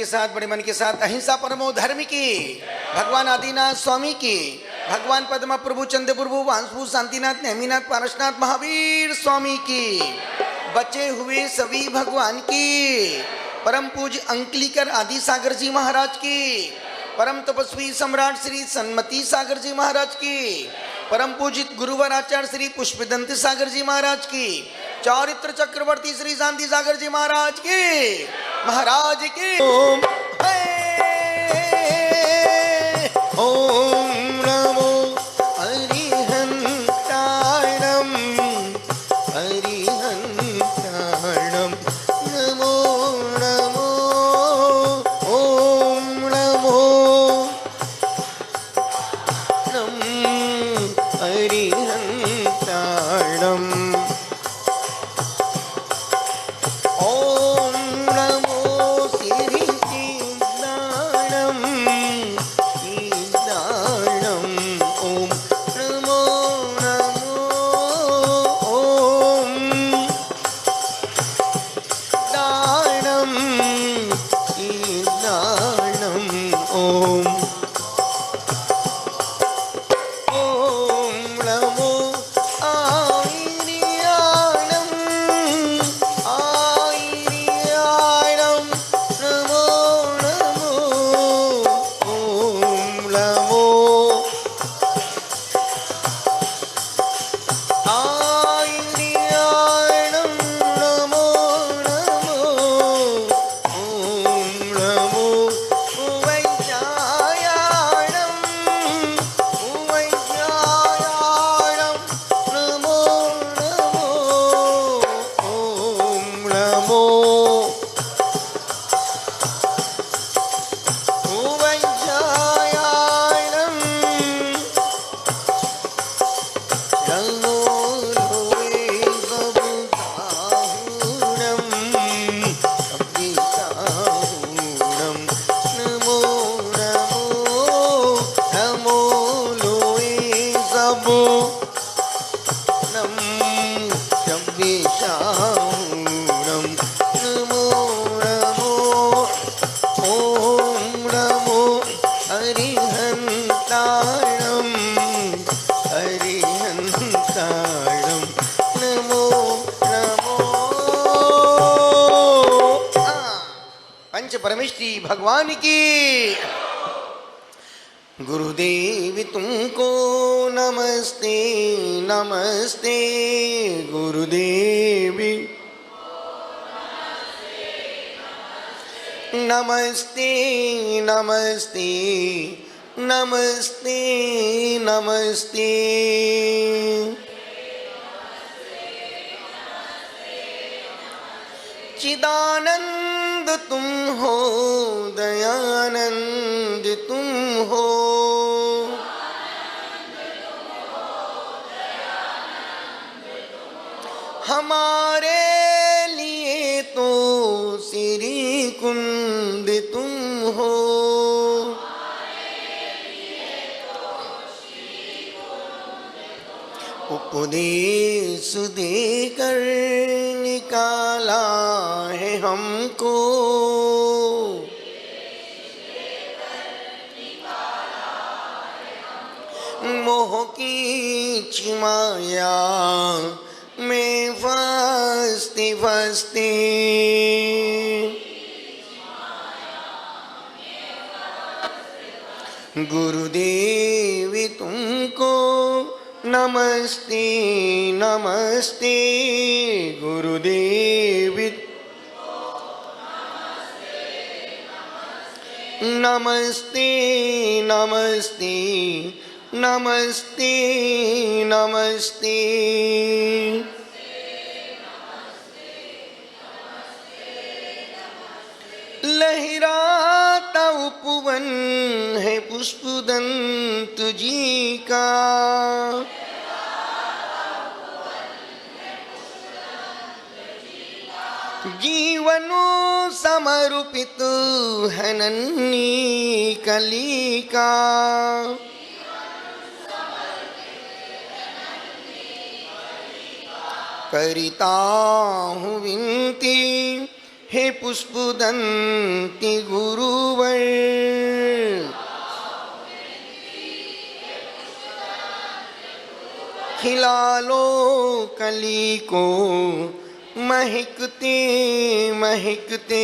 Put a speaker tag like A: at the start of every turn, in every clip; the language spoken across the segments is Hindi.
A: साथ, बड़े मन के साथ अहिंसा परमो धर्म की, भगवान आदिनाथ स्वामी की, भगवान पद्मा प्रभु चंद्र प्रभु वांसभू शांतिनाथ नेमिनाथ पारसनाथ महावीर स्वामी की, बचे हुए सभी भगवान की, परम पूज्य अंकलिकर आदि सागर जी महाराज की, परम तपस्वी सम्राट श्री सन्मति सागर जी महाराज की, परम पूजित गुरुवर आचार्य श्री पुष्पदंत सागर जी महाराज की, चारित्र चक्रवर्ती श्री शांति सागर जी महाराज की, महाराज की। ओम ओम नमो हरिहंताणम हरिहंताणम नमो नमो ओम नमो नम हरिहंताणम ओम नमो श्री कीर्तनम ओम नमो नमो ओम दानम कीर्तनम ओम ओम नमो आयर्याणम आयर्याणम नमो नमो ओम नमो आयर्याणम नमो नमो ओम नमो वैद्यायाणम वैद्यायाणम नमो नमो ओम नमो वैद्यायाणम नमो लोए बबुदाहुणम कपिताहुणम नमो नमो नमो लोए सबु नम कपिताहुणम नमो नमो ओम नमो हरिहंताणम हरिहंताणम नमो नमो पंच परमेश्वरी भगवान की। गुरुदेव तुमको नमस्ते नमस्ते गुरुदेवी नमस्ते नमस्ते नमस्ते नमस्ते चिदानंद तुम हो दयानंद तुम हो हमारे लिए तो श्री कुंद तुम हो उपदेश देकर निकाला है हमको मोह की चिमाया में फंसते फंसते गुरुदेव तुमको नमस्ते नमस्ते गुरुदेव नमस्ते नमस्ते नमस्ते नमस्ते लहराता उपवन है पुष्पदंत जी का जीवनो समर्पित है नन्ही कली का करता हूँ विनती हे पुष्पदंती गुरुवर, खिला लो कली को महकते महकते।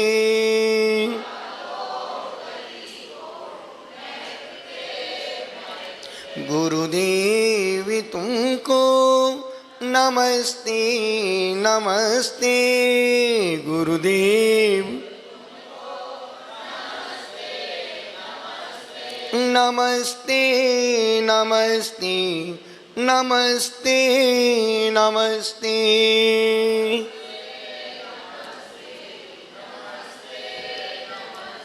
A: गुरुदेव तुमको नमस्ते नमस्ते। गुरुदेव नमस्ते नमस्ते नमस्ते नमस्ते।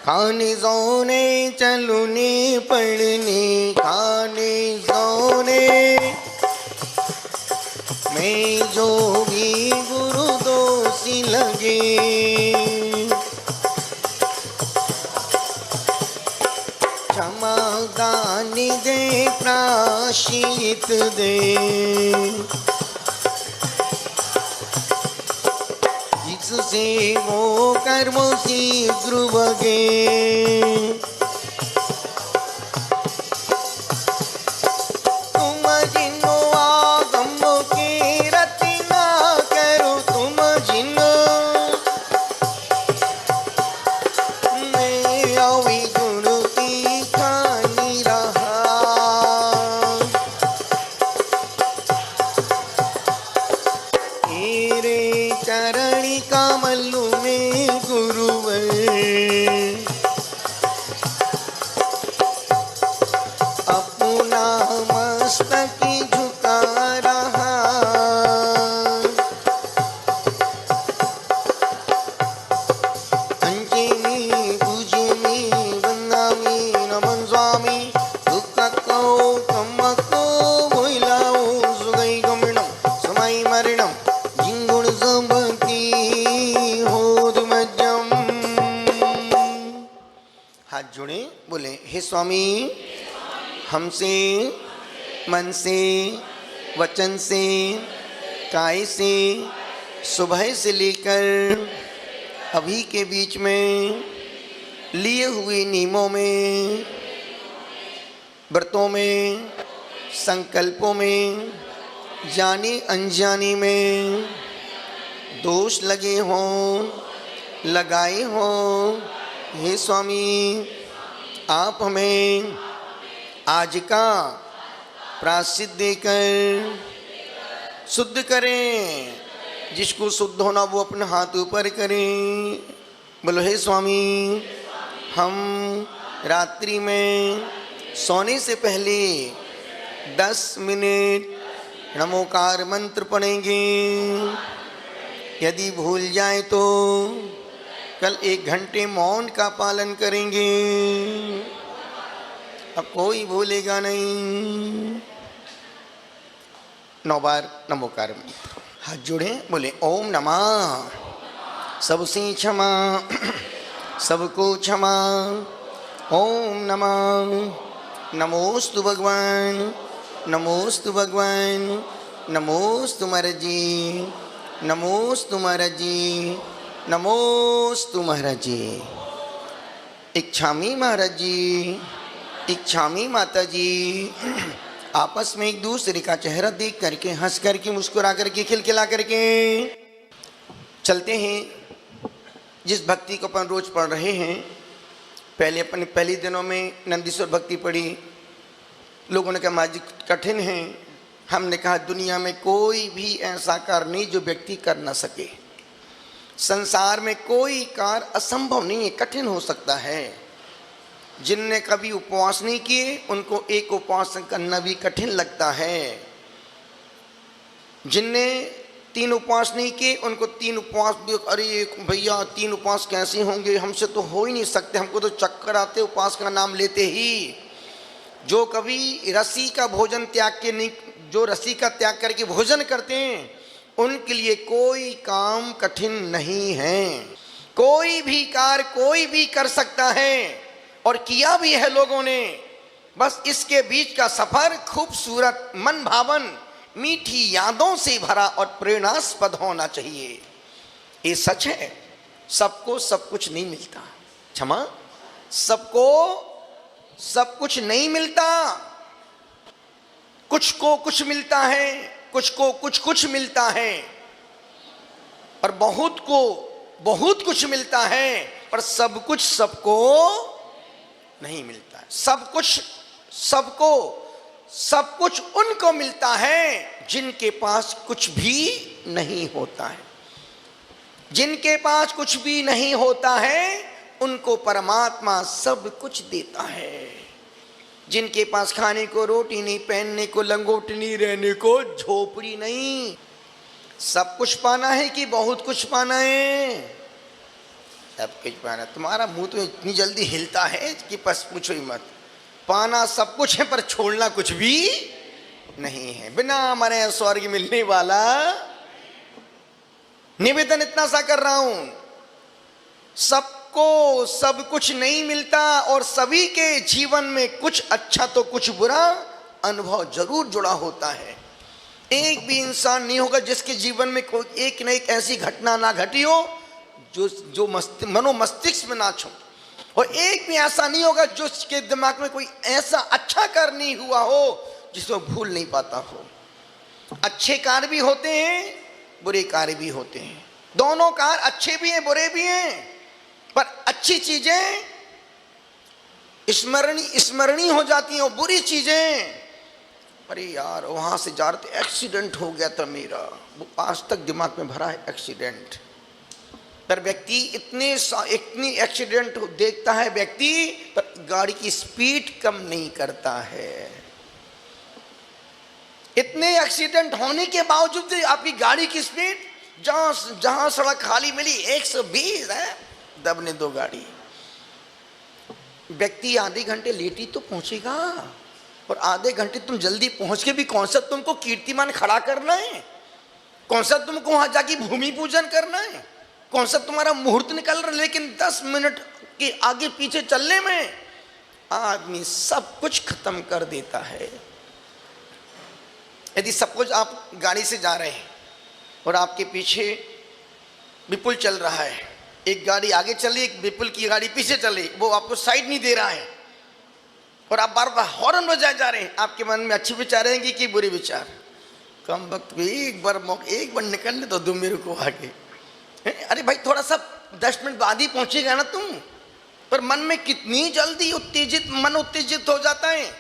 A: खाने सोने चलने पढ़ने खाने सोने में जो भी गुरु दोषी लगे, क्षमा दान दे प्रायश्चित दे। जिससे वो कर्म शीघ्र भगे, तुम जिनो आगम के रचना करो, तुम जिनो मैं अविगुण की खानी रहा। तेरे चरणी कमल में गुरुवर, अपना मस्तक झुका रहा। अंजनी भुजनी वंदामी नमन स्वामी, दुख को कम को भोलाओ सुगई गमनम समय मरणम जिंगुण संपत्ति होद मज्जम। हाथ जोड़े बोले, हे स्वामी हमसे मन से वचन से काय से सुबह से लेकर अभी के बीच में लिए हुए नियमों में, व्रतों में, संकल्पों में, जाने अनजाने में दोष लगे हों लगाए हों, हे स्वामी आप हमें आज का प्रायश्चित देकर शुद्ध करें। जिसको शुद्ध होना वो अपने हाथ ऊपर करें। बोलो, हे स्वामी हम रात्रि में सोने से पहले 10 मिनट नमोकार मंत्र पढ़ेंगे। यदि भूल जाए तो कल 1 घंटे मौन का पालन करेंगे। अब कोई भूलेगा नहीं। 9 बार नमोकार मंत्र। हाथ जोड़े बोले, ओम नमः सबसे क्षमा सबको क्षमा। ओम नमः नमोस्तु भगवान नमोस्तु भगवान नमोस्तु महाराज जी नमोस्तु महाराज जी नमोस्तु महाराज जी। इच्छामी महाराज जी इच्छामी माता जी। आपस में एक दूसरे का चेहरा देख करके हंस करके मुस्कुरा करके खिलखिला करके चलते हैं। जिस भक्ति को अपन रोज पढ़ रहे हैं, पहले अपन पहले दिनों में नंदीश्वर भक्ति पढ़ी, लोगों ने कहा माजी कठिन है। हमने कहा दुनिया में कोई भी ऐसा कार्य नहीं जो व्यक्ति कर ना सके। संसार में कोई कार्य असंभव नहीं है, कठिन हो सकता है। जिनने कभी उपवास नहीं किए उनको एक उपवास करना भी कठिन लगता है। जिनने 3 उपवास नहीं किए उनको 3 उपवास भी, अरे भैया 3 उपवास कैसे होंगे, हमसे तो हो ही नहीं सकते, हमको तो चक्कर आते उपवास का नाम लेते ही। जो कभी रस्सी का भोजन त्याग के नहीं, जो रस्सी का त्याग करके भोजन करते हैं उनके लिए कोई काम कठिन नहीं है। कोई भी कार्य कोई भी कर सकता है और किया भी है लोगों ने। बस इसके बीच का सफर खूबसूरत, मन भावन, मीठी यादों से भरा और प्रेरणास्पद होना चाहिए। ये सच है। सबको सब कुछ नहीं मिलता, क्षमा, सबको सब कुछ नहीं मिलता। कुछ को कुछ मिलता है, कुछ को कुछ मिलता है, और बहुत को बहुत कुछ मिलता है, पर सब कुछ सबको नहीं मिलता है। सब कुछ सबको, सब कुछ उनको मिलता है जिनके पास कुछ भी नहीं होता है। जिनके पास कुछ भी नहीं होता है उनको परमात्मा सब कुछ देता है। जिनके पास खाने को रोटी नहीं, पहनने को लंगोट नहीं, रहने को झोपड़ी नहीं, सब कुछ पाना है कि बहुत कुछ पाना है? सब कुछ पाना। तुम्हारा मुंह तो इतनी जल्दी हिलता है कि बस पूछो ही मत। पाना सब कुछ है पर छोड़ना कुछ भी नहीं है। बिना मरे स्वर्ग मिलने वाला। निवेदन इतना सा कर रहा हूं, सबको सब कुछ नहीं मिलता और सभी के जीवन में कुछ अच्छा तो कुछ बुरा अनुभव जरूर जुड़ा होता है। एक भी इंसान नहीं होगा जिसके जीवन में कोई एक न एक ऐसी घटना ना घटी हो जो मनो मस्तिष्क में ना छू, और एक भी ऐसा नहीं होगा जो उसके दिमाग में कोई ऐसा अच्छा कार्य नहीं हुआ हो जिसको भूल नहीं पाता हो। अच्छे कार्य भी होते हैं, बुरे कार्य भी होते हैं। दोनों कार्य अच्छे भी हैं, बुरे भी हैं, पर अच्छी चीजें स्मरणीय हो जाती हैं और बुरी चीजें, अरे यार वहां से जा रहे थे एक्सीडेंट हो गया था मेरा, वो आज तक दिमाग में भरा है एक्सीडेंट। पर व्यक्ति इतनी एक्सीडेंट देखता है व्यक्ति, पर गाड़ी की स्पीड कम नहीं करता है। इतने एक्सीडेंट होने के बावजूद आपकी गाड़ी की स्पीड, जहां सड़क खाली मिली 120 है, दबने दो गाड़ी। व्यक्ति आधे घंटे लेट ही तो पहुंचेगा, और आधे घंटे तुम जल्दी पहुंच के भी कौन सा तुमको कीर्तिमान खड़ा करना है? कौन सा तुमको वहां जाके भूमि पूजन करना है? कौन सा तुम्हारा मुहूर्त निकल रहा है? लेकिन 10 मिनट के आगे पीछे चलने में आदमी सब कुछ खत्म कर देता है। यदि सपोज आप गाड़ी से जा रहे हैं और आपके पीछे विपुल चल रहा है, एक गाड़ी आगे चली, एक विपुल की गाड़ी पीछे चली, वो आपको साइड नहीं दे रहा है, और आप बार बार हॉर्न बजाए जा रहे हैं, आपके मन में अच्छे विचार रहेंगे कि बुरे विचार? कम वक्त में एक बार निकलने तो दो मेरे को आगे। अरे भाई थोड़ा सा 10 मिनट बाद ही पहुंचेगा ना तुम, पर मन में कितनी जल्दी उत्तेजित हो जाता है,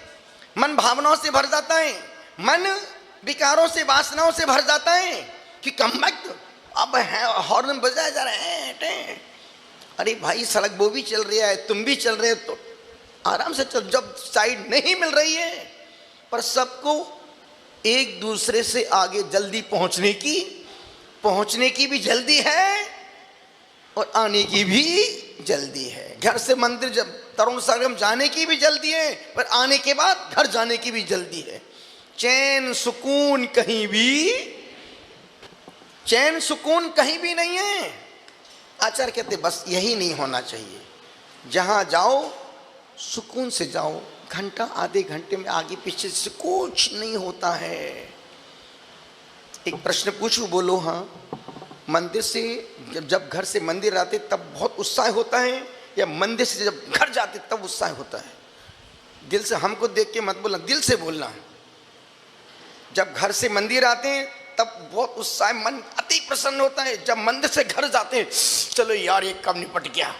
A: मन भावनाओं से भर जाता है, मन विकारों से, वासनाओं से भर जाता है कि कम वक्त अब है हॉर्न बजाया जा रहा है। अरे भाई सड़क वो भी चल रही है, तुम भी चल रहे हो, तो आराम से चल। जब साइड नहीं मिल रही है, पर सबको एक दूसरे से आगे जल्दी पहुंचने की भी जल्दी है और आने की भी जल्दी है। घर से मंदिर जब तरुण सरगम जाने की भी जल्दी है, पर आने के बाद घर जाने की भी जल्दी है। चैन सुकून कहीं भी नहीं है। आचार्य कहते बस यही नहीं होना चाहिए। जहां जाओ सुकून से जाओ, घंटा आधे घंटे में आगे पीछे से कुछ नहीं होता है। एक प्रश्न पूछूं, बोलो हाँ? मंदिर से जब घर से मंदिर आते तब बहुत उत्साह होता है, या मंदिर से जब घर जाते तब उत्साह होता है? दिल से, हमको देख के मत बोलना, दिल से बोलना। जब घर से मंदिर आते हैं तब बहुत उत्साह, मन अति प्रसन्न होता है। जब मंदिर से घर जाते हैं, चलो यार ये कब निपट गया।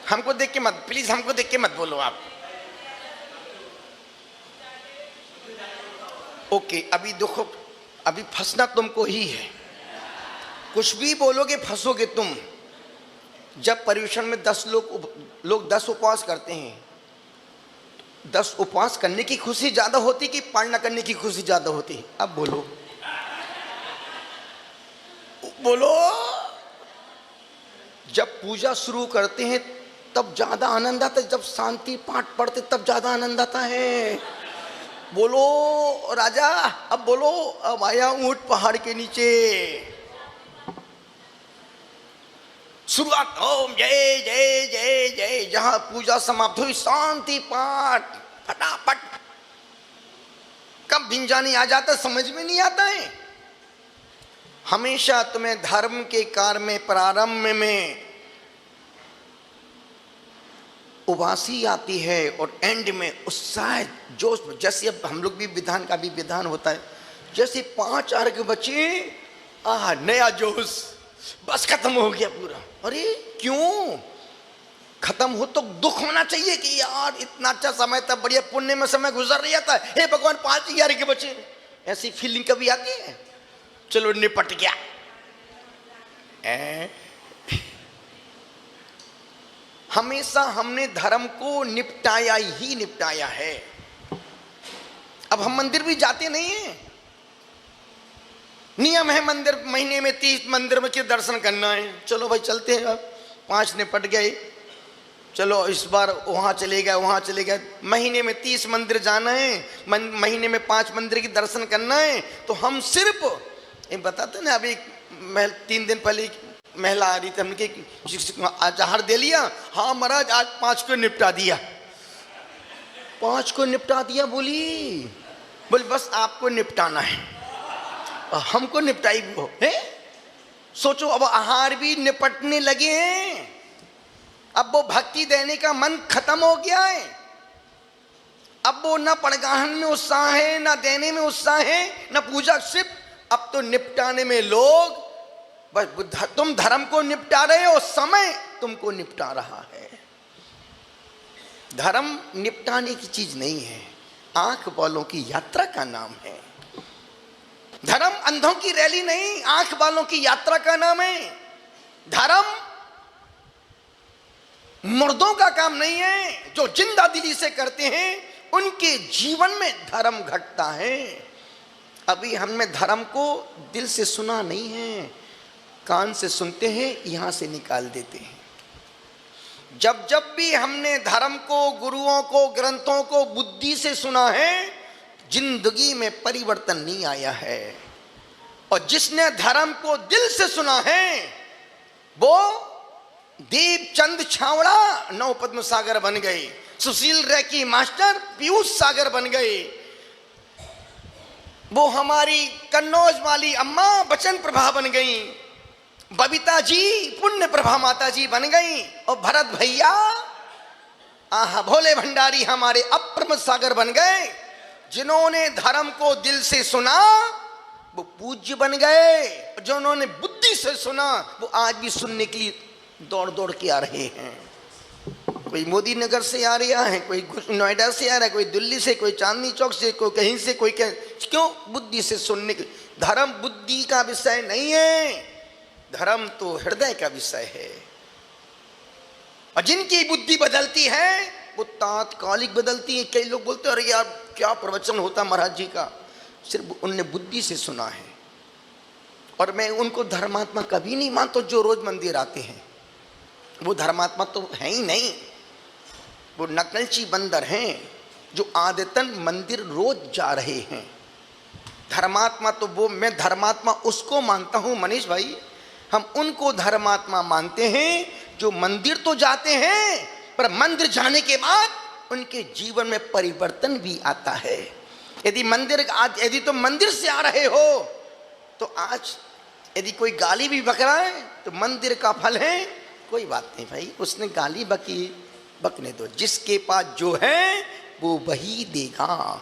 A: हमको देख के मत, प्लीज हमको देख के मत बोलो आप। ओके, अभी देखो, अभी फंसना तुमको ही है। कुछ भी बोलोगे फंसोगे तुम। जब पर्यूषण में 10 लोग 10 उपवास करते हैं, 10 उपवास करने की खुशी ज्यादा होती कि पाठ न करने की खुशी ज्यादा होती? अब बोलो। जब पूजा शुरू करते हैं तब ज्यादा आनंद आता है, जब शांति पाठ पढ़ते तब ज्यादा आनंद आता है। बोलो राजा, अब बोलो। अब आया ऊंट पहाड़ के नीचे। शुरुआत ओम जय जय जय जय, जहां पूजा समाप्त हुई शांति पाठ फटाफट। कब भिंजानी आ जाता समझ में नहीं आता है। हमेशा तुम्हें धर्म के कार्य में प्रारंभ में उबासी आती है और एंड में उत्साह जोश। जैसे अब हम लोग भी विधान का भी विधान होता है, जैसे 5 अर्घ बचे, नया जोश, बस खत्म हो गया पूरा। अरे क्यों खत्म हो? तो दुख होना चाहिए कि यार इतना अच्छा समय था, बढ़िया पुण्य में समय गुजर रहा था, हे भगवान 5 ही अर्घ बचे। ऐसी फीलिंग कभी आती है? चलो निपट गया। हमेशा हमने धर्म को निपटाया ही निपटाया है। अब हम मंदिर भी जाते नहीं हैं। नियम है मंदिर महीने में 30 मंदिर में के दर्शन करना है। चलो भाई चलते हैं, अब 5 निपट गए, चलो इस बार वहां चले गए, वहां चले गए। महीने में 30 मंदिर जाना है, महीने में 5 मंदिर की दर्शन करना है। तो हम सिर्फ एक बताते ना, अभी 3 दिन पहले महिला आ रही थी, हमने आहार दे लिया, हाँ महाराज आज 5 को निपटा दिया। 5 को निपटा दिया बोली बस आपको निपटाना है, हमको निपटाई हो है। सोचो अब आहार भी निपटने लगे हैं। अब वो भक्ति देने का मन खत्म हो गया है। अब वो ना पड़गाहन में उत्साह है, ना देने में उत्साह है, ना पूजा, सिर्फ अब तो निपटाने में लोग बस। तुम धर्म को निपटा रहे हो, समय तुमको निपटा रहा है। धर्म निपटाने की चीज नहीं है, आंख वालों की यात्रा का नाम है। धर्म अंधों की रैली नहीं, आंख वालों की यात्रा का नाम है। धर्म मुर्दों का काम नहीं है, जो जिंदा दिली से करते हैं उनके जीवन में धर्म घटता है। अभी हमने धर्म को दिल से सुना नहीं है, कान से सुनते हैं, यहां से निकाल देते हैं। जब जब भी हमने धर्म को, गुरुओं को, ग्रंथों को बुद्धि से सुना है, जिंदगी में परिवर्तन नहीं आया है। और जिसने धर्म को दिल से सुना है वो दीपचंद छावड़ा 9 पद्म सागर बन गए, सुशील रैकी मास्टर पीयूष सागर बन गए, वो हमारी कन्नौज वाली अम्मा बचन प्रभा बन गई, बबीता जी पुण्य प्रभा माता जी बन गई, और भरत भैया भोले भंडारी हमारे अप्रम सागर बन गए। जिन्होंने धर्म को दिल से सुना वो पूज्य बन गए, जिन्होंने बुद्धि से सुना वो आज भी सुनने के लिए दौड़ दौड़ के आ रहे हैं। कोई मोदी नगर से आ रहा है, कोई नोएडा से आ रहा है, कोई दिल्ली से, कोई चांदनी चौक से, कोई कहीं से, कोई क्यों? बुद्धि से सुनने के। धर्म बुद्धि का विषय नहीं है, धर्म तो हृदय का विषय है। और जिनकी बुद्धि बदलती है वो तात्कालिक बदलती है। कई लोग बोलते हैं अरे यार क्या प्रवचन होता महाराज जी का, सिर्फ उनने बुद्धि से सुना है। और मैं उनको धर्मात्मा कभी नहीं मानता जो रोज मंदिर आते हैं, वो धर्मात्मा तो है ही नहीं, वो नकलची बंदर हैं जो आदतन मंदिर रोज जा रहे हैं। धर्मात्मा तो वो, मैं धर्मात्मा उसको मानता हूं मनीष भाई, हम उनको धर्मात्मा मानते हैं जो मंदिर तो जाते हैं पर मंदिर जाने के बाद उनके जीवन में परिवर्तन भी आता है। यदि तुम मंदिर से आ रहे हो तो आज यदि कोई गाली भी बक रहा है तो मंदिर का फल है, कोई बात नहीं भाई, उसने गाली बकी, बकने दो, जिसके पास जो है वो वही देगा।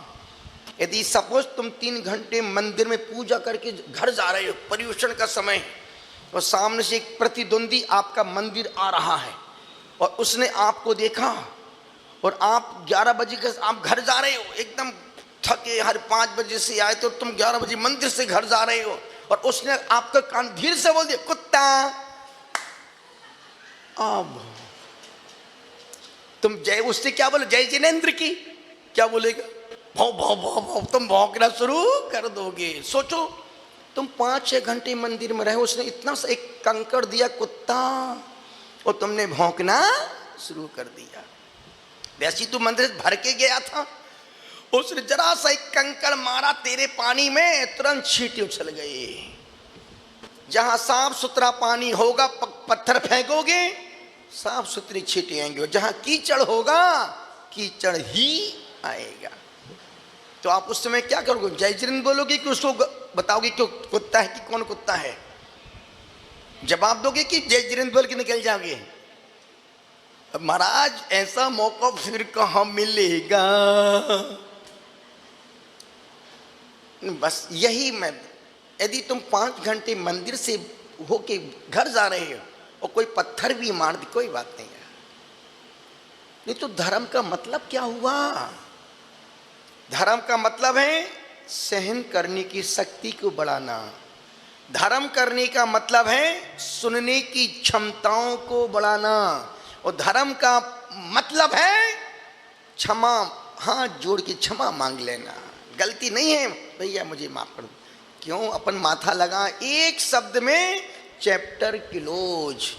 A: यदि सपोज तुम 3 घंटे मंदिर में पूजा करके घर जा रहे हो, पर्यूषण का समय, और सामने से एक प्रतिद्वंदी आपका मंदिर आ रहा है और उसने आपको देखा और आप 11 बजे के आप घर जा रहे हो, एकदम थके, हर 5 बजे से आए तो तुम 11 बजे मंदिर से घर जा रहे हो, और उसने आपका कान धीरे से बोल दिया कुत्ता। अब तुम जय, उससे क्या बोले, जय जिनेंद्र की, क्या बोलेगा? भौ भौ भौ भौ, तुम भौंकना शुरू कर दोगे। सोचो तुम 5-6 घंटे मंदिर में रहे, उसने इतना सा एक कंकड़ दिया कुत्ता, और तुमने भौंकना शुरू कर दिया। वैसे तू मंदिर भर के गया था, उसने जरा सा एक कंकड़ मारा तेरे पानी में, तुरंत छींटे उछल गए। जहां साफ सुथरा पानी होगा पत्थर फेंकोगे साफ सुथरी छींटे आएंगे, जहां कीचड़ होगा कीचड़ ही आएगा। तो आप उस समय क्या करोगे? जय जिनेंद्र बोलोगे कि उसको बताओगे क्यों कुत्ता है कि कौन कुत्ता है? जवाब दोगे कि जय जिनेंद्र बोल के निकल जाओगे? महाराज ऐसा मौका फिर कहाँ मिलेगा? बस यही मैं, यदि तुम 5 घंटे मंदिर से होके घर जा रहे हो और कोई पत्थर भी मार दे, कोई बात नहीं है। नहीं तो धर्म का मतलब क्या हुआ? धर्म का मतलब है सहन करने की शक्ति को बढ़ाना। धर्म करने का मतलब है सुनने की क्षमताओं को बढ़ाना। और धर्म का मतलब है क्षमा, हाथ जोड़ के क्षमा मांग लेना। गलती नहीं है भैया, मुझे माफ कर दो। क्यों अपन माथा लगा? एक शब्द में चैप्टर क्लोज।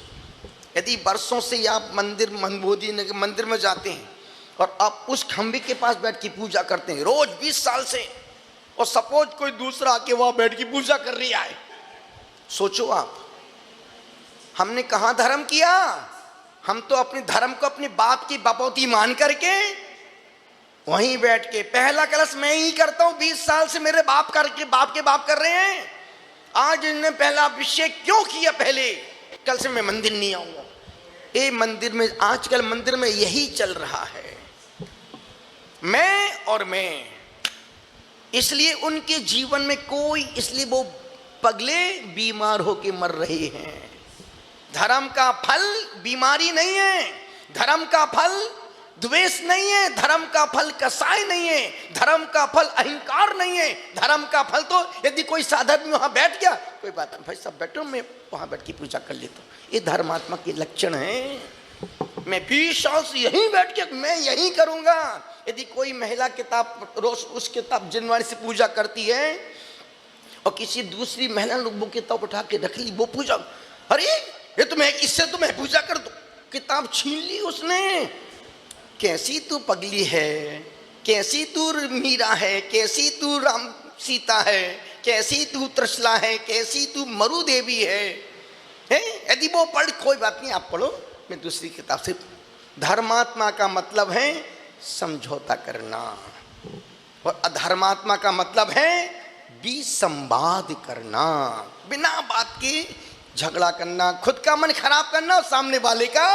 A: यदि वर्षों से आप मंदिर मनबोधि मंदिर में जाते हैं और आप उस खंबे के पास बैठ के पूजा करते हैं रोज 20 साल से, और सपोज कोई दूसरा आके वहां बैठ के पूजा कर रही है, सोचो आप, हमने कहां धर्म किया? हम तो अपने धर्म को अपने बाप की बपौती मान करके वहीं बैठ के पहला कलश मैं ही करता हूं, 20 साल से मेरे बाप करके बाप के बाप कर रहे हैं। आज इन्होंने पहला अभिषेक क्यों किया? पहले कल से मैं मंदिर नहीं आऊंगा। ये मंदिर में आजकल मंदिर में यही चल रहा है, मैं और मैं। इसलिए उनके जीवन में कोई, इसलिए वो पगले बीमार होके मर रहे हैं। धर्म का फल बीमारी नहीं है, धर्म का फल द्वेष नहीं है, धर्म का फल कसाई नहीं है, धर्म का फल अहंकार नहीं है। धर्म का फल तो यदि कोई साधक भी वहां बैठ गया, कोई बात नहीं भाई सब बैठो, मैं वहां बैठ के पूजा कर लेता हूँ, ये धर्मात्मा के लक्षण है। मैं 20 साल से यहीं बैठ के मैं यहीं करूंगा। यदि कोई महिला किताब रोज उस किताब जिनवाणी से पूजा करती है और किसी दूसरी महिला लोग वो किताब उठा के रख ली, वो पूजा, अरे ये तो मैं इससे तो मैं पूजा कर दूं, किताब छीन ली उसने। कैसी तू पगली है, कैसी तू मीरा है, कैसी तू राम सीता है, कैसी तू त्रिशला है, कैसी तू मरु देवी है? यदि वो पढ़, कोई बात नहीं आप पढ़ो, मैं दूसरी किताब से। धर्मात्मा का मतलब है समझौता करना, और अधर्मात्मा का मतलब है विसंवाद करना, बिना बात के झगड़ा करना, खुद का मन खराब करना, सामने वाले का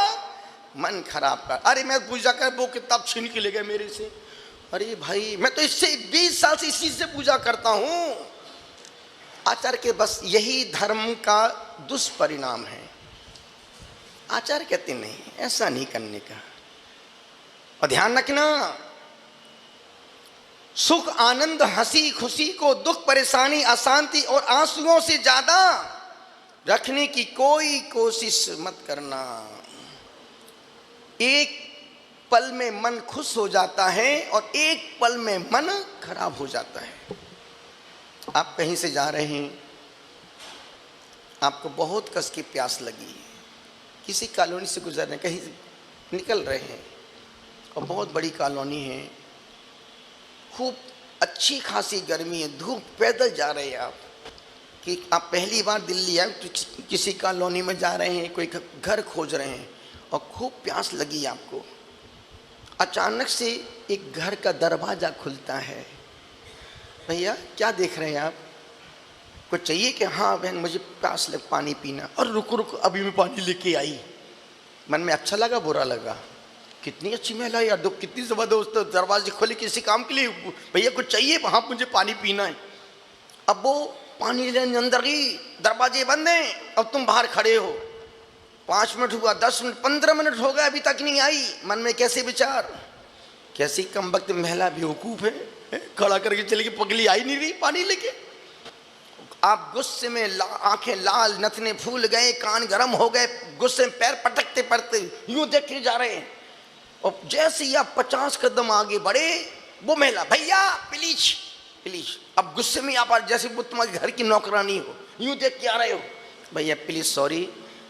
A: मन खराब कर। अरे मैं पूजा कर, वो किताब छीन के ले गए मेरे से। अरे भाई मैं तो इससे 20 साल से इसी से पूजा करता हूं। आचार्य के बस यही धर्म का दुष्परिणाम है। आचार्य कहते नहीं, ऐसा नहीं करने का। और ध्यान रखना, सुख आनंद हंसी खुशी को दुख परेशानी अशांति और आंसुओं से ज्यादा रखने की कोई कोशिश मत करना। एक पल में मन खुश हो जाता है और एक पल में मन खराब हो जाता है। आप कहीं से जा रहे हैं, आपको बहुत कस की प्यास लगी, किसी कॉलोनी से गुजर रहे हैं, कहीं से निकल रहे हैं और बहुत बड़ी कॉलोनी है, खूब अच्छी खासी गर्मी है, धूप, पैदल जा रहे हैं आप, कि आप पहली बार दिल्ली आए तो किसी कॉलोनी में जा रहे हैं, कोई घर खोज रहे हैं और खूब प्यास लगी आपको। अचानक से एक घर का दरवाज़ा खुलता है। भैया क्या देख रहे हैं आप? कुछ चाहिए? कि हाँ बहन मुझे प्यास लग, पानी पीना। और रुको रुको, अभी मैं पानी लेके आई। मन में अच्छा लगा बुरा लगा? कितनी अच्छी महिला यार, दो कितनी ज़बरदस्त, दरवाजे खोले किसी काम के लिए, भैया कुछ चाहिए? हाँ मुझे पानी पीना है। अब वो पानी लेने अंदर गई, दरवाजे बंद हैं, अब तुम बाहर खड़े हो। 5 मिनट हुआ, 10 मिनट, 15 मिनट हो गए, अभी तक नहीं आई। मन में कैसे विचार, कैसी कम वक्त महिला बेवकूफ़ है, खड़ा करके चली गई, पगली आई नहीं रही पानी लेके। आप गुस्से में आंखें लाल, नथने फूल गए, कान गर्म हो गए, गुस्से में पैर पटकते पड़ते यूं देखे जा रहे हैं। और जैसे ही आप 50 कदम आगे बढ़े, वो महिला, भैया प्लीज प्लीज। अब गुस्से में आप जैसे वो तुम्हारे घर की नौकरानी हो, यूं देख के आ रहे हो, भैया प्लीज सॉरी,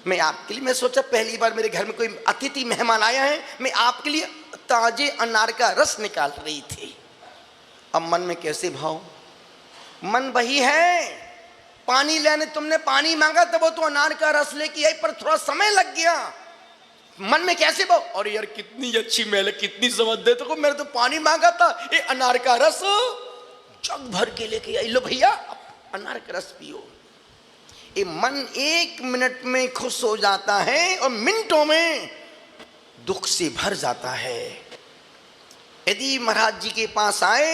A: मैं आपके लिए, मैं सोचा पहली बार मेरे घर में कोई अतिथि मेहमान आया है, मैं आपके लिए ताजे अनार का रस निकाल रही थी। अब मन में कैसे भाव, मन वही है, पानी लेने तुमने पानी मांगा तो वो तो अनार का रस लेके आई, पर थोड़ा समय लग गया। मन में कैसे भाव, और यार कितनी अच्छी महल, कितनी समझ दे, तो मैंने तो पानी मांगा था, ये अनार का रस जग भर के लेके आई, लो भैया अनार का रस पियो। ये मन 1 मिनट में खुश हो जाता है और मिनटों में दुख से भर जाता है। यदि महाराज जी के पास आए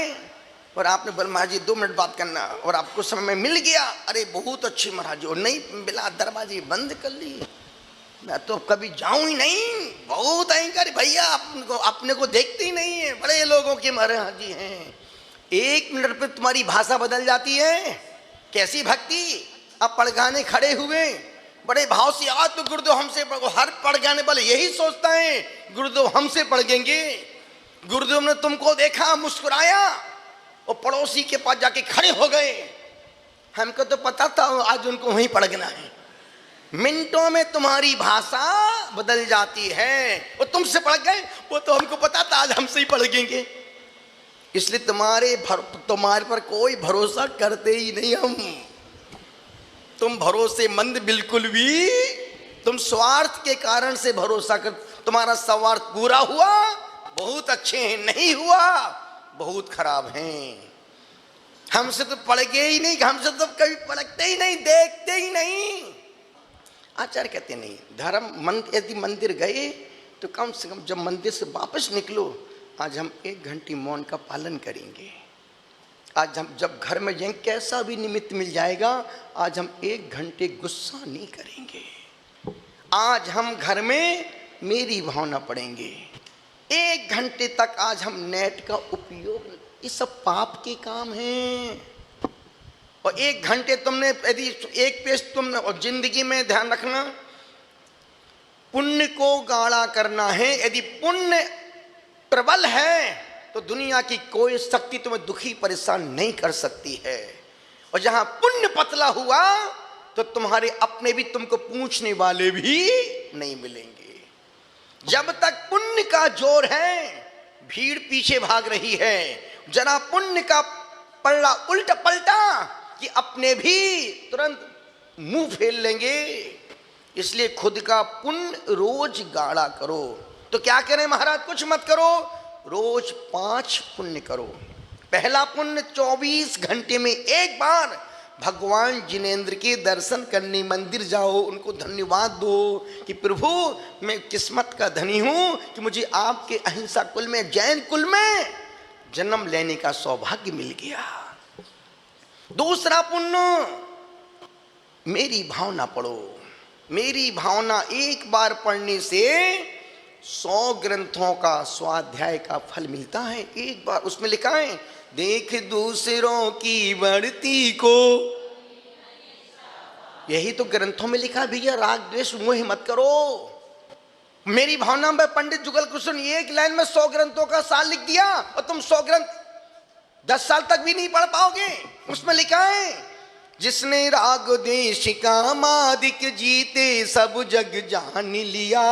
A: और आपने बोला महाराज जी 2 मिनट बात करना, और आपको समय मिल गया, अरे बहुत अच्छी महाराज जी, और नहीं मिला दरवाजे बंद कर लिए, मैं तो कभी जाऊं ही नहीं, बहुत अहंकार भैया, अपने को देखते ही नहीं है, बड़े लोगों के महाराज जी हैं। 1 मिनट पे तुम्हारी भाषा बदल जाती है। कैसी भक्ति। अब पड़गाने खड़े हुए बड़े भाव से, आज तो गुरुदेव हमसे हर पड़गाने वाले यही सोचता है गुरुदेव हमसे पड़गेंगे। गुरुदेव ने तुमको देखा, मुस्कुराया और पड़ोसी के पास जाके खड़े हो गए। हमको तो पता था आज उनको वहीं पड़गना है। मिनटों में तुम्हारी भाषा बदल जाती है। वो तुमसे पड़ गए, वो तो हमको पता था आज हमसे ही पड़गेंगे। इसलिए तुम्हारे पर कोई भरोसा करते ही नहीं हम। तुम भरोसेमंद बिल्कुल भी, तुम स्वार्थ के कारण से भरोसा कर। तुम्हारा स्वार्थ पूरा हुआ बहुत अच्छे हैं, नहीं हुआ बहुत खराब हैं। हमसे तो पड़गे ही नहीं, हमसे तो कभी पड़कते ही नहीं, देखते ही नहीं। आचार्य कहते नहीं, धर्म यदि मंदिर गए तो कम से कम जब मंदिर से वापस निकलो, आज हम 1 घंटे मौन का पालन करेंगे। आज हम जब घर में जाएंगे, कैसा भी निमित्त मिल जाएगा, आज हम 1 घंटे गुस्सा नहीं करेंगे। आज हम घर में मेरी भावना पढ़ेंगे। 1 घंटे तक आज हम नेट का उपयोग, ये सब पाप के काम हैं। और 1 घंटे तुमने यदि 1 पेज तुमने, और जिंदगी में ध्यान रखना, पुण्य को गाढ़ा करना है। यदि पुण्य प्रबल है तो दुनिया की कोई शक्ति तुम्हें दुखी परेशान नहीं कर सकती है। और जहां पुण्य पतला हुआ तो तुम्हारे अपने भी तुमको पूछने वाले भी नहीं मिलेंगे। जब तक पुण्य का जोर है, भीड़ पीछे भाग रही है। जरा पुण्य का पलड़ा उल्टा पलटा कि अपने भी तुरंत मुंह फेर लेंगे। इसलिए खुद का पुण्य रोज गाढ़ा करो। तो क्या करें महाराज, कुछ मत करो, रोज 5 पुण्य करो। पहला पुण्य 24 घंटे में 1 बार भगवान जिनेंद्र के दर्शन करने मंदिर जाओ, उनको धन्यवाद दो कि प्रभु मैं किस्मत का धनी हूं कि मुझे आपके अहिंसा कुल में, जैन कुल में जन्म लेने का सौभाग्य मिल गया। दूसरा पुण्य, मेरी भावना पढ़ो। मेरी भावना 1 बार पढ़ने से 100 ग्रंथों का स्वाध्याय का फल मिलता है। 1 बार उसमें लिखा है, देख दूसरों की बढ़ती को, यही तो ग्रंथों में लिखा है भैया, राग द्वेष मोह मत करो। मेरी भावना में पंडित जुगल कृष्ण 1 लाइन में 100 ग्रंथों का सार लिख दिया, और तुम 100 ग्रंथ 10 साल तक भी नहीं पढ़ पाओगे। उसमें लिखा है, जिसने राग देश कामादिक जीते सब जग जान लिया,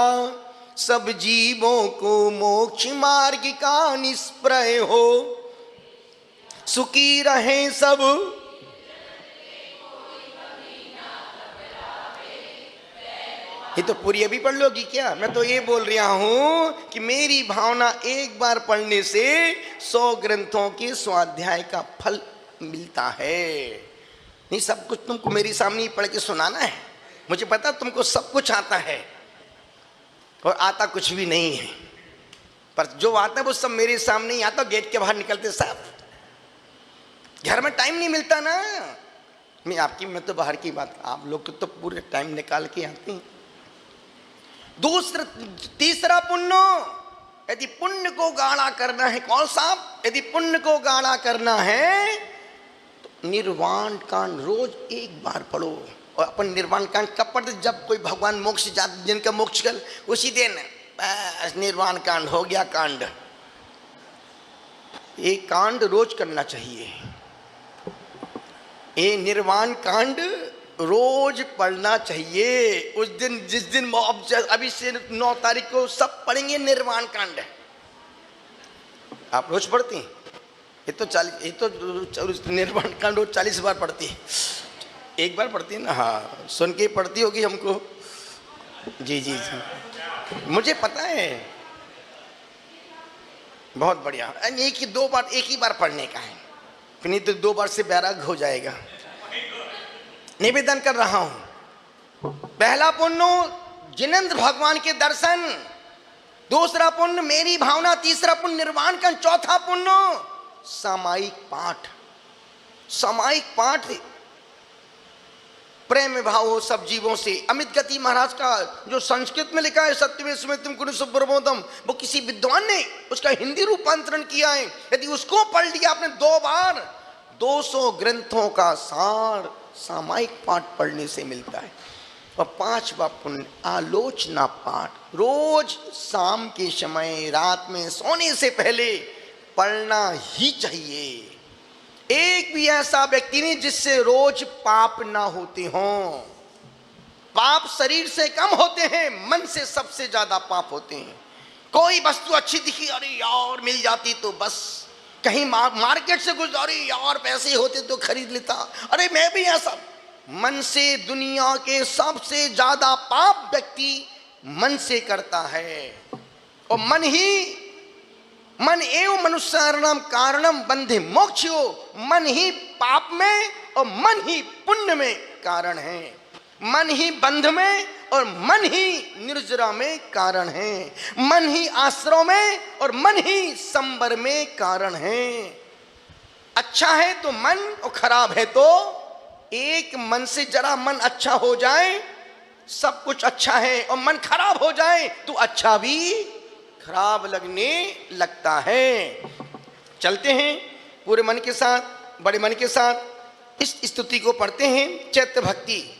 A: सब जीवों को मोक्ष मार्ग का निष्प्रय हो, सुखी रहे सब। ये तो पूरी अभी पढ़ लोगी क्या? मैं तो ये बोल रहा हूं कि मेरी भावना 1 बार पढ़ने से 100 ग्रंथों के स्वाध्याय का फल मिलता है। नहीं, सब कुछ तुमको मेरी सामने ही पढ़ के सुनाना है। मुझे पता तुमको सब कुछ आता है और आता कुछ भी नहीं है, पर जो आता है वो सब मेरे सामने ही आता। गेट के बाहर निकलते साहब, घर में टाइम नहीं मिलता ना। मैं तो बाहर की बात, आप लोग तो पूरे टाइम निकाल के आते हैं। तीसरा पुण्य, यदि पुण्य को गाढ़ा करना है, कौन सा? यदि पुण्य को गाढ़ा करना है तो निर्वाण कांड रोज 1 बार पढ़ो। और अपन निर्वाण कांड कब पढ़ते? जब कोई भगवान मोक्ष जाते, जिनका मोक्ष कर, उसी दिन बस निर्वाण कांड हो गया कांड। ये कांड रोज करना चाहिए। ये निर्वाण कांड रोज पढ़ना चाहिए। उस दिन, जिस दिन अभी से 9 तारीख को सब पढ़ेंगे निर्वाण कांड। आप रोज पढ़ती हैं? ये तो निर्वाण कांड रोज 40 बार पढ़ती है। 1 बार पढ़ती है ना? हाँ, सुन के पढ़ती होगी हमको। जी जी जी, मुझे पता है। बहुत बढ़िया। एक ही 2 बार, 1 ही बार पढ़ने का है, नहीं तो 2 बार से बैराग हो जाएगा। निवेदन कर रहा हूं। पहला पुण्य जिनेंद्र भगवान के दर्शन, दूसरा पुण्य मेरी भावना, तीसरा पुण्य निर्वाण का, चौथा पुण्य सामायिक पाठ। सामायिक पाठ, प्रेम भाव हो सब जीवों से। अमित गति महाराज का जो संस्कृत में लिखा है सत्यमे स्मृतिम कुरु सुप्रबोधम, वो किसी विद्वान ने उसका हिंदी रूपांतरण किया है। यदि उसको पढ़ लिया आपने 2 बार, 200 ग्रंथों का सार सामायिक पाठ पढ़ने से मिलता है। और 5वां पुण्य आलोचना पाठ, रोज शाम के समय रात में सोने से पहले पढ़ना ही चाहिए। एक भी ऐसा व्यक्ति नहीं जिससे रोज पाप ना होते हों। पाप शरीर से कम होते हैं, मन से सबसे ज्यादा पाप होते हैं। कोई वस्तु अच्छी दिखी, अरे यार मिल जाती तो बस, कहीं मार्केट से गुजर, अरे यार पैसे होते तो खरीद लेता, अरे मैं भी ऐसा। मन से दुनिया के सबसे ज्यादा पाप व्यक्ति मन से करता है। और मन एवं मनुष्याणाम कारणम बंधे मोक्षो, मन ही पाप में और मन ही पुण्य में कारण है। मन ही बंध में और मन ही निर्जरा में कारण है। मन ही आश्रय में और मन ही संबर में कारण है। अच्छा है तो मन, और खराब है तो एक। मन से जरा मन अच्छा हो जाए सब कुछ अच्छा है, और मन खराब हो जाए तो अच्छा भी खराब लगने लगता है। चलते हैं पूरे मन के साथ, बड़े मन के साथ इस स्तुति को पढ़ते हैं। चैत्य भक्ति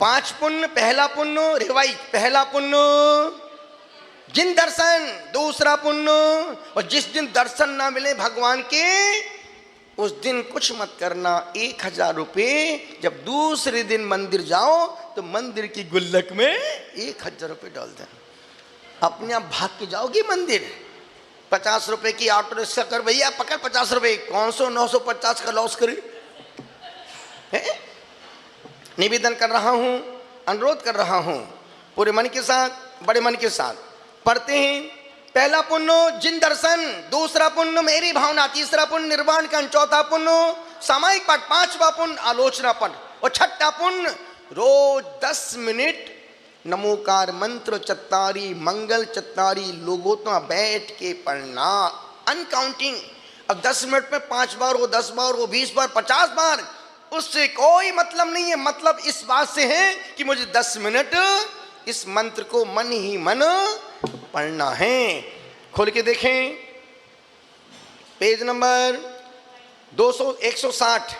A: 5 पुण्य। पहला पुण्य रिवाइज, पहला पुण्य जिन दर्शन, दूसरा पुण्य, और जिस दिन दर्शन ना मिले भगवान के उस दिन कुछ मत करना, 1000 रुपये। जब दूसरे दिन मंदिर जाओ तो मंदिर की गुल्लक में 1000 रुपये डाल देना। अपने आप भाग के जाओगी मंदिर। 50 रुपए की ऑटो रिक्शा कर, भैया पकड़ 50 रुपए, कौन सो 950 का लॉस करे। निवेदन कर रहा हूं, अनुरोध कर रहा हूं पूरे मन के साथ, बड़े मन के साथ पढ़ते हैं। पहला पुण्य जिन दर्शन, दूसरा पुण्य मेरी भावना, तीसरा पुण्य निर्वाण का, चौथा पुण्य सामायिक पाठ, 5वां पुण्य आलोचना पाठ, और 6ठा पुण्य रोज 10 मिनट नमोकार मंत्र चत्तारी मंगल चत्तारी लोगों तो बैठ के पढ़ना, अनकाउंटिंग। अब 10 मिनट में 5 बार हो, 10 बार हो, 20 बार, 50 बार, उससे कोई मतलब नहीं है। मतलब इस बात से है कि मुझे 10 मिनट इस मंत्र को मन ही मन पढ़ना है। खोल के देखें पेज नंबर 160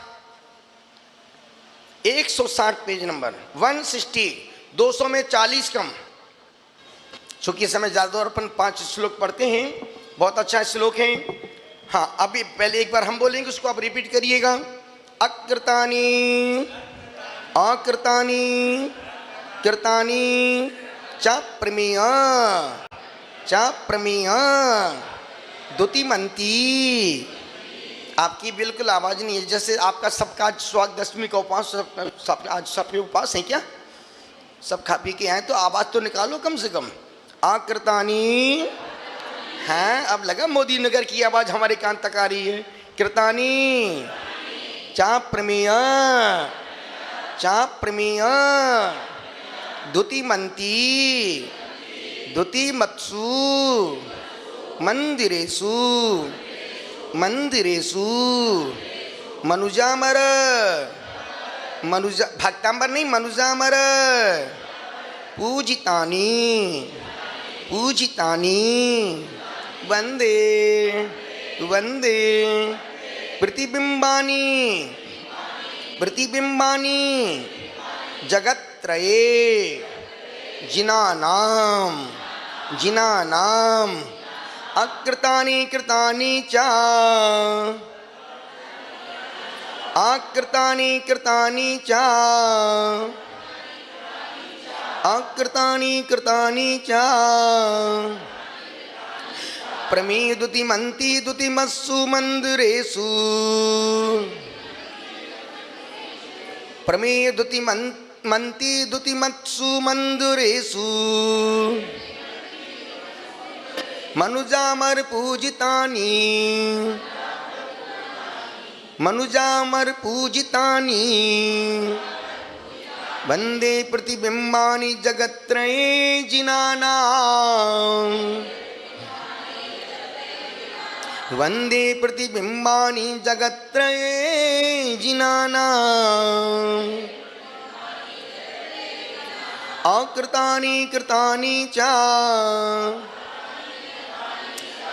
A: पेज नंबर 160। 200 में 40 कम, चूंकि समय ज्यादा और अपन 5 श्लोक पढ़ते हैं। बहुत अच्छा श्लोक है। हाँ, अभी पहले एक बार हम बोलेंगे, उसको आप रिपीट करिएगा। अकृतानि अकृतानि कृतानि च प्रमेय द्युतिमन्ति। आपकी बिल्कुल आवाज नहीं है, जैसे आपका सबका आज स्वाग दशमी का उपास, आज सबके उपास है क्या? सब खा पी के आए तो आवाज तो निकालो कम से कम। आकृतानी हैं, अब लगा मोदी नगर की आवाज हमारे कान तक आ रही है। कृतानी चा प्रमेय द्युतिमन्ति द्युतिमत्सु मंदिरेषु मनुजामर भक्तांबर नहीं, मनुजामर पूजितानि वंदे प्रतिबिंबानि जगत्त्रये जिनानाम अकृतानि कृतानि च प्रमेय द्युतिमन्ति द्युतिमत्सु मंदिरेषु प्रमेय द्युतिमन्ति द्युतिमत्सु मंदिरेषु मनुजामर पूजितानि वंदे प्रतिबिंबानि जगत्त्रये जिनानां वंदे प्रतिबिंबानि जगत्त्रये जिनानां अकृतानि कृतानि च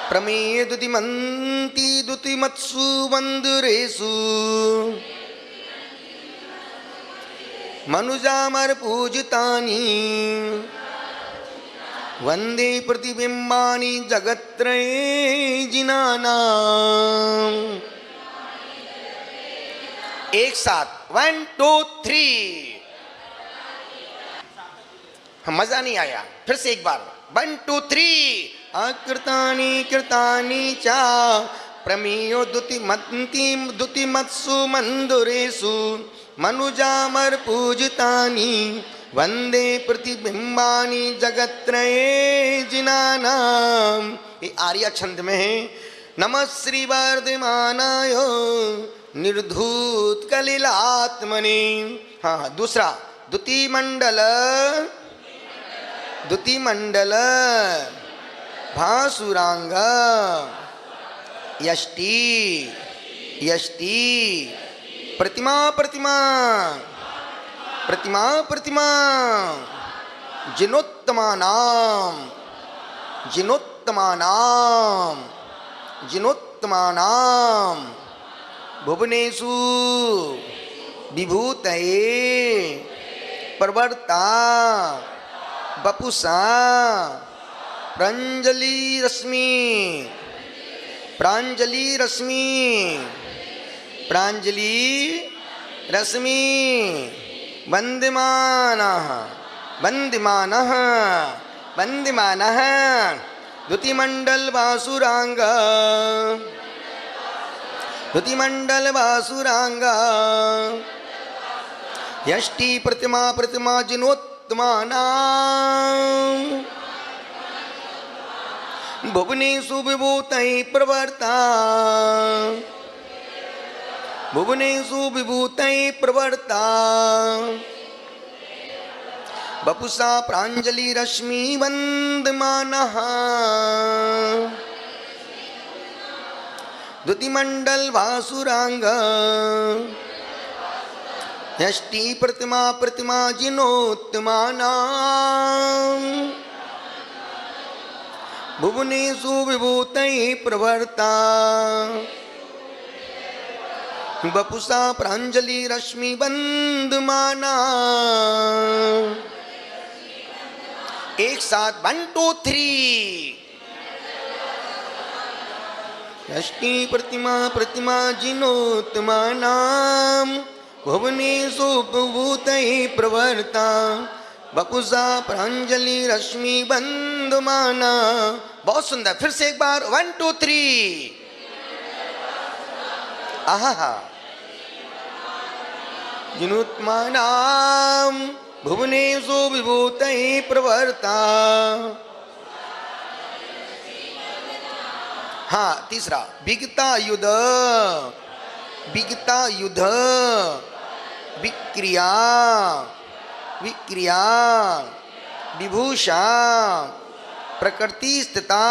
A: प्रमेय दुतिमन्ति दुतिमत्सु वन्दुरेषु मनुजामर पूजितानि वंदे प्रतिबिंबानि जगत्त्रये जिनानां। एक साथ 1 2 3। मजा नहीं आया, फिर से एक बार 1 2 3। अकृतानि कृतानि च प्रमेयो दुतिमत्सु मंदुरेषु मनुजामर पूजितानि वंदे प्रतिबिंबानि जगत्त्रये जिनानां। ये आर्या छंद में है। नमः श्री वर्धमानाय निर्धूत कलिलात्मने। हाँ दूसरा द्वितीय मंडल भासुरांग यष्टि प्रतिमा जिनोत्तमानां भुवनेषु विभूतये प्रवर्ता वपुषा प्राञ्जलि रश्मि वन्द्यमानः द्युतिमण्डल वासुरांग यष्टि प्रतिमा जिनोत्तमानां भुवनेषु विभूतये प्रवर्ता वपुषा प्राञ्जलि रश्मि वन्दमानः द्युतिमण्डल वासुरांग यष्टि प्रतिमा जिनोत्तमानां भुवनेषु विभूतये प्रवर्ता वपुषा प्राञ्जलि रश्मि वन्दमानः। एक साथ 1 2 3। यष्टि प्रतिमा जिनोत्तमानां भुवनेषु विभूतये प्रवर्ता वपुषा प्राञ्जलि रश्मि वन्दमानः। बहुत सुंदर, फिर से एक बार 1 2 3। आहा जिनोत्तमानां भुवनेषु विभूतये प्रवर्ता। हाँ तीसरा विगता युध विक्रिया विभूषा प्रकृतिस्था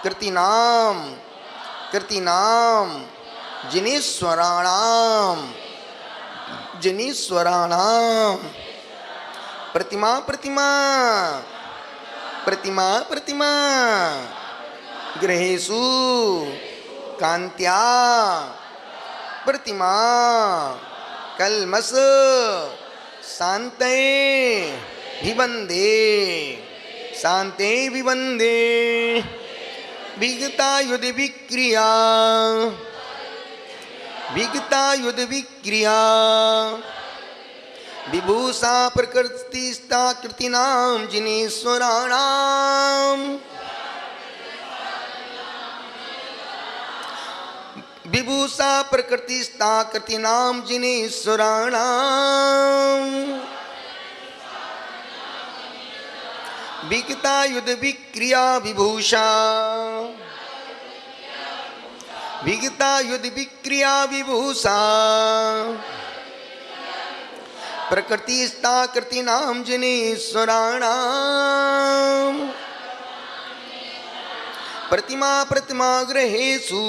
A: कृतीनां जिनीश्वराणां प्रतिमा गृहेषु कान्त्या प्रतिमा कल्मष शान्ते विवन्दे विगता युध विक्रिया विभूषा प्रकृतिस्था कृतीनां जिनेश्वराणां विभूषा प्रकृतिस्था कृतीनां जिनेश्वराणां विगता युध विक्रिया विभूषा विगता युद्ध विक्रिया विभूषा प्रकृतिस्ता कृतिनाम जनेश्वराणाम प्रतिमा प्रतिमा गृहेषु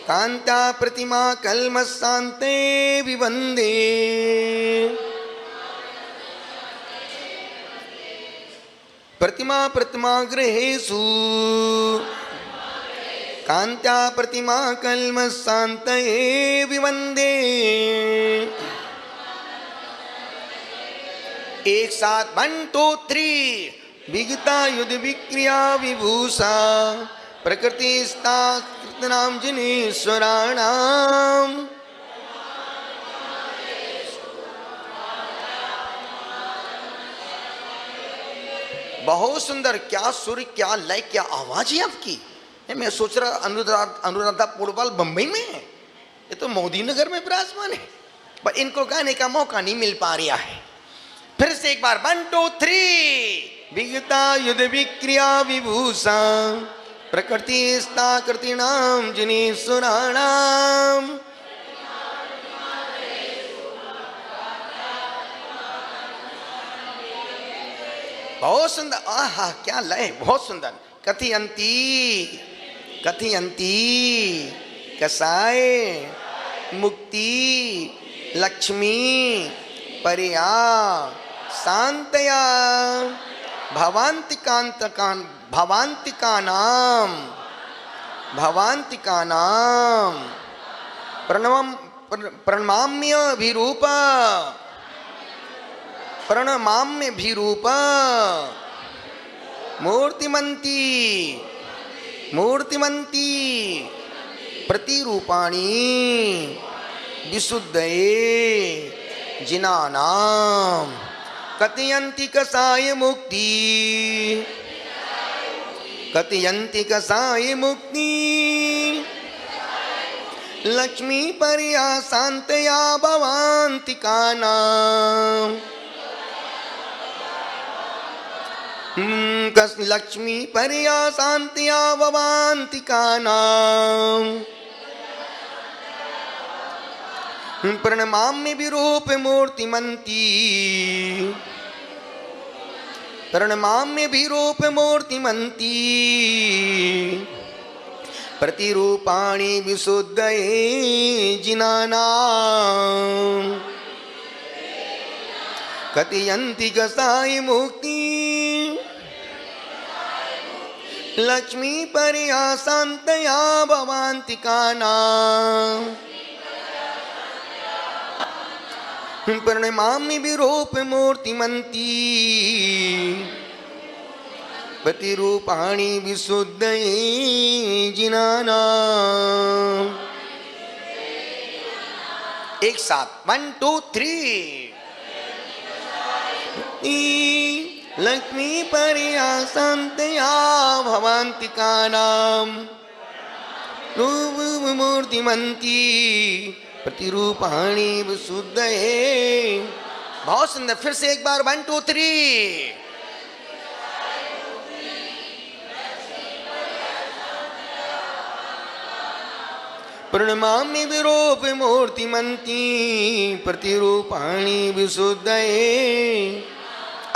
A: कांता प्रतिमा कल्मशान्ते विवन्दे प्रतिमा प्रतिमा गृहेषु कांत्या प्रतिमा कल्मशान्तये विवन्दे। एक साथ 1 2 3 विगता युद्ध विक्रिया विभूषा प्रकृतिस्ता कृतनाम जनेश्वराणाम। बहुत सुंदर, क्या सुर, क्या लय, क्या आवाज है आपकी। मैं सोच रहा अनुराधा पोड़वाल बंबई में है, ये तो मोदी नगर में विराजमान है, पर इनको गाने का मौका नहीं मिल पा रहा है। फिर से एक बार 1 2 3 विगता युद्ध विक्रिया विभूषा प्रकृतिस्ता कृतिनाम जनेश्वराणाम। बहुत सुंदर, आहा क्या लय, बहुत सुंदर। कथयंती कथयंती कसाय मुक्ति लक्ष्मी परिया शांतया भवांतिका नाम प्रणमाम्य भीरूप मूर्तिमंती प्रतिरूपाणी विशुद्धये जिनानाम कथयन्ति कसाय मुक्ति लक्ष्मी परिया शांतया भवांतिका नाम। लक्ष्मी परिया शांतिया भवांतिका नाम प्रणमाम्य विरूप मूर्तिमंती प्रतिरूपाणि विशुद्धये जिनानाम कथयन्ति कसाय मुक्ति लक्ष्मी परिया शांतया भवांतिका नाम प्रणमामि विरूप मूर्तिमंती प्रतिरूपाणि विशुद्धये जिनानाम। एक साथ 1 2 3 लक्ष्मी परिया शांतया भवांतिका नाम मूर्तिमंती प्रतिरूपाणि विशुद्धये। बहुत सुंदर, फिर से एक बार 1 2 3 प्रणमामि विरूप मूर्तिमंती प्रतिरूपाणि विशुद्धये।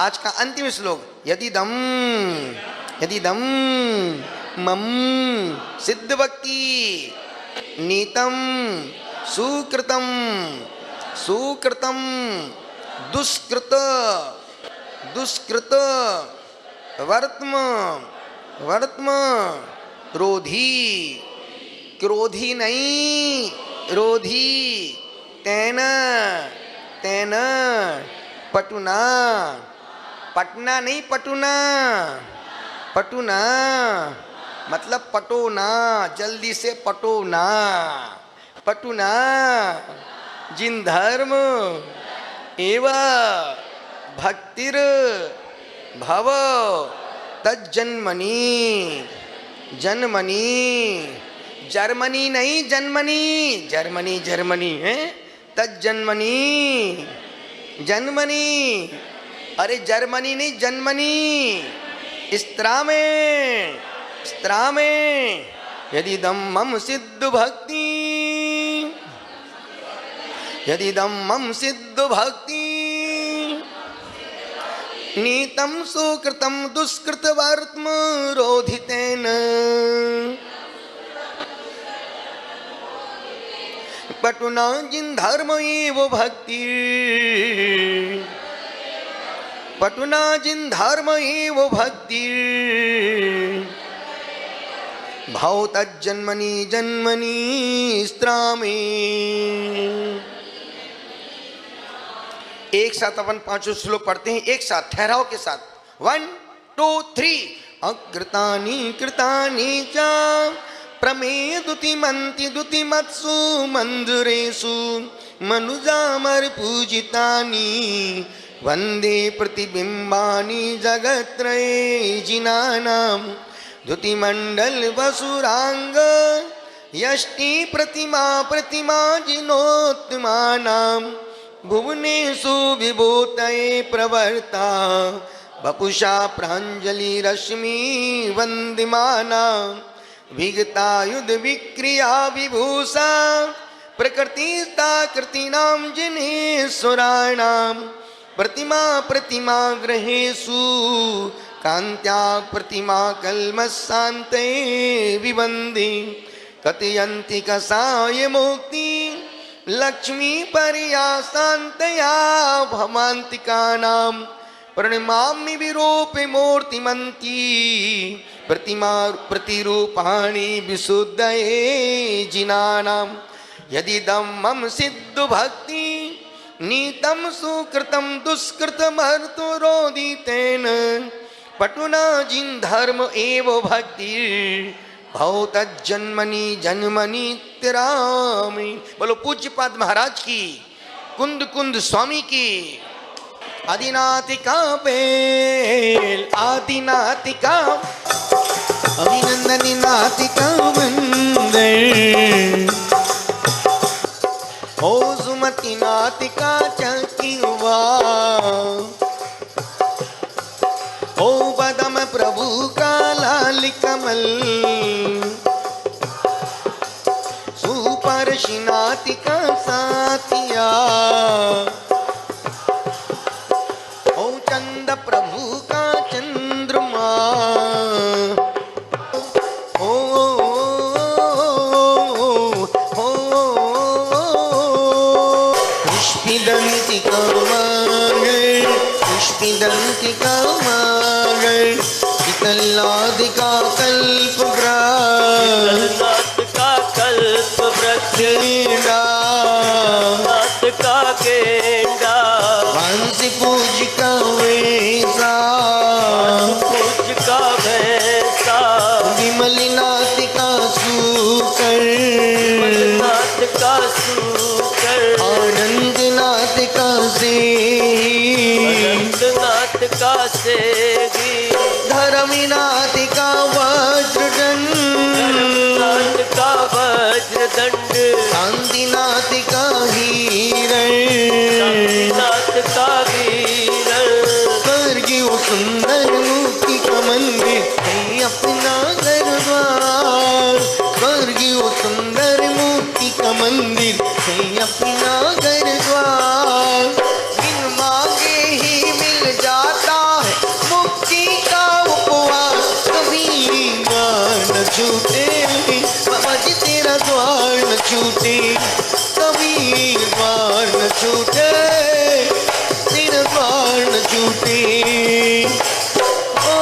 A: आज का अंतिम श्लोक, यदिदम मम सिद्ध भक्ति नीतम सुकृतम दुष्कृत वर्तम क्रोधी नहीं रोधी तेन पटुना नहीं पटुना मतलब पटोना, जल्दी से पटोना जिन धर्म एवं भक्तिर भव तज्जन्मनि जर्मनी नहीं जर्मनी है तज्जन्मनि अरे जर्मनी नहीं जन्मनी स्त्रा में यदिदं मम सिद्ध भक्ति, यदिदं मम सिद्ध भक्ति, नीतं सुकृतं दुष्कृतवर्त्म रोधितेन, पटुना जिन धर्म एव भक्ति, पटुना जिन धर्म एव भक्ति, भाव तज्जन्मनि जन्मनि स्त्रामे। एक साथ अपन पांचों श्लोक पढ़ते हैं, एक साथ ठहराव के साथ। 1 2 3। अकृतानि कृतानि च प्रमेय दुतिमन्ति दुतिमत्सु मंदिरेषु मनुजामर पूजितानि वंदे प्रतिबिंबानि जगत्त्रये जिनानां द्युतिमंडल वसुरांग यष्टि प्रतिमा प्रतिमा जिनोत्तमानां भुवनेषु विभूतये प्रवर्ता वपुषा प्राञ्जलि रश्मि वंदिमाना विगतायुध विक्रिया विभूषा प्रकृतिस्ता कृतीनां जिनेश्वराणां प्रतिमा प्रतिमा ग्रहेषु कान्त्या प्रतिमा कल्मषान्ते विवन्दे कथयन्ति कसाय मुक्ति लक्ष्मी पर्यासान्तया भवान्तिकानां प्रणमामि विरूपे मूर्तिमन्ती प्रतिमा प्रतिरूपाणि विशुद्धये जिनानां यदिदं मम सिद्ध भक्ति नीतं सुकृतं दुष्कृतमर्तो रोदितेन पटुना जिन धर्म एव भक्ति भव तज्जन्मनि जन्मनि तिरामि। बोलो पूज्यपाद महाराज की, कुंद कुंद स्वामी की। आदिनाथिका बेल आदिनाथिका अभिनंदनी नाथिका वंदे ओ सुमति नाथिका चकिवा ओ बदम प्रभु का लाल कमल सुपर्षि नाथिका साथिया ओ चंद प्रभु का चंद्रमा ओ पुष्पिदंती कमल पुष्पिदंती कमल शीतलादिका कल्प वृक्ष नाथ का गेंडा वंशी पूज का वैसा पूज का वैसा विमलनाथ का सूकर विमलनाथ का सूकर आनंदनाथ का आनंदनाथ का सेगी धर्मनाथ का वज्रदंड धर्मनाथ का वज्रदंड शांतिनाथ का हीरण शांतिनाथ का वीरण स्वर्गीय सुंदर मूर्ति का मंदिर है अपना दरबार स्वर्गीय सुंदर मूर्ति का मंदिर है अपना दरबार बिन मांगे ही मिल जाता है मुक्ति का उपवास कभी न छूटे बाबा जी तेरा द्वार न छूटे कभी द्वार न छूटे तेरा द्वार न छूटे ओ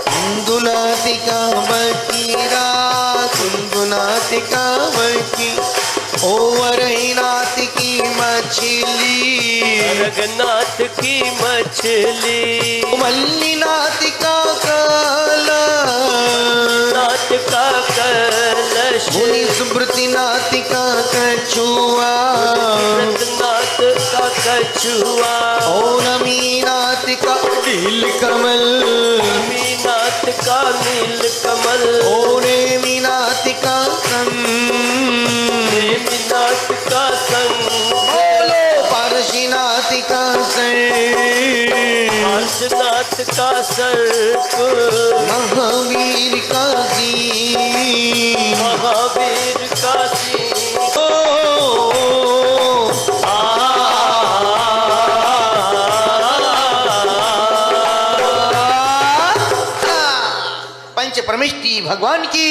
A: कुंदुनाथिका बकीरा कुंदुनाथिका बकी ओ वरनाथ की मछली रघुनाथ की मछली मल्लीनाथ का कलश का कलश मुनि सुब्रतीनाथ का कछुआ नाथ का कछुआ ओ नमीनाथ का नील कमल नमीनाथ का नील कमल ओ नेमीनाथ का नेमीनाथ
B: का संग,
A: बोलो पारसीनाथ का संग,
B: पार्श्वनाथ का सर्प,
A: महावीर का सी,
B: महावीर का सी।
A: पंच परमेष्टि भगवान की।